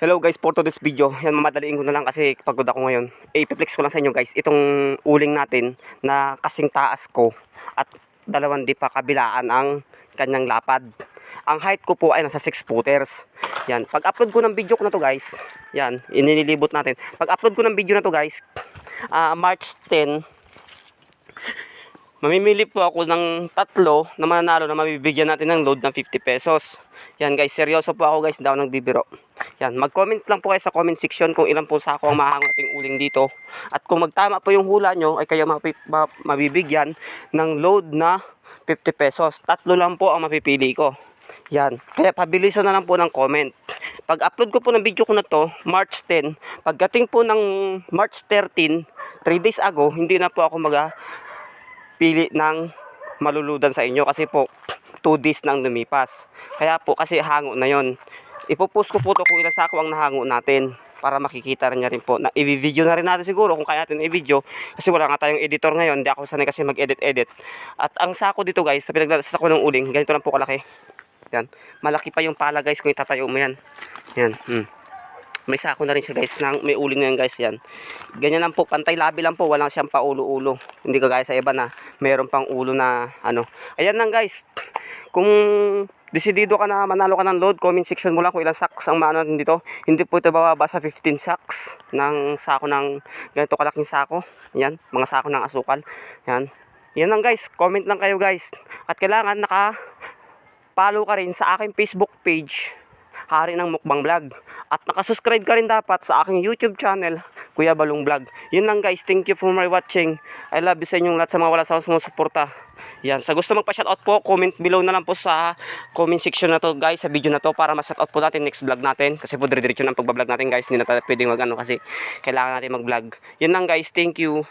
Hello guys, for today's video, yan mamadaliin ko na lang kasi pagod ako ngayon. I-flex ko lang sa inyo guys, itong uling natin na kasing taas ko at dalawang di pa kabilaan ang kanyang lapad. Ang height ko po ay nasa 6 footers. Yan, pag-upload ko ng video ko na to guys, yan, inililibot natin. Pag-upload ko ng video na to guys, March 10, mamimili po ako ng tatlo na mananalo na mabibigyan natin ng load ng 50 pesos. Yan guys, seryoso po ako guys, hindi ako nagbibiro. Yan, mag-comment lang po kayo sa comment section kung ilan po sako ang mahango nating uling dito. At kung magtama po yung hula nyo, ay kayo mabibigyan ng load na 50 pesos. Tatlo lang po ang mapipili ko. Yan, kaya pabilisan na lang po ng comment. Pag-upload ko po ng video ko na to, March 10, pagdating po ng March 13, 3 days ago, hindi na po ako pili ng maluludan sa inyo kasi po 2 days nang lumipas. Kaya po kasi hango na yon. Ipopost ko po to kung ilang sako ang nahango natin para makikita niya rin po. Na i-video na rin natin siguro kung kaya natin i-video kasi wala nga tayong editor ngayon. Hindi ako sanay kasi mag-edit. At ang sako dito guys, sa pinaglalasa ko ng uling, ganito lang po kalaki. Yan. Malaki pa yung pala guys kung itatayo mo yan. Yan. May sako na rin siya guys, may uling na yan guys, yan. Ganyan lang po, pantay labi lang po, walang siyang paulo-ulo. Hindi kagaya sa iba na mayroon pang ulo na ano. Ayan lang guys. Kung desidido ka na manalo ka ng load, comment section mo lang kung ilang sacks ang maano natin dito. Hindi po ito bababa sa 15 sacks ng sako ng ganito kalaking sako. Yan, mga sako ng asukal. Yan. Yan lang guys, comment lang kayo guys. At kailangan naka-follow ka rin sa aking Facebook page, Hari ng Mukbang Vlog. At nakasubscribe ka rin dapat sa aking YouTube channel, Kuya Balong Vlog. Yun lang guys, thank you for my watching. I love you sa inyong lahat sa mga wala sa sumusuporta. Yan, sa gusto magpa-shoutout po, comment below na lang po sa comment section na to guys, sa video na to para ma-shoutout po natin next vlog natin. Kasi po dire-diretso ng pagbablog natin guys, hindi na tayo pwedeng mag-ano kasi kailangan natin mag-vlog. Yun lang guys, thank you.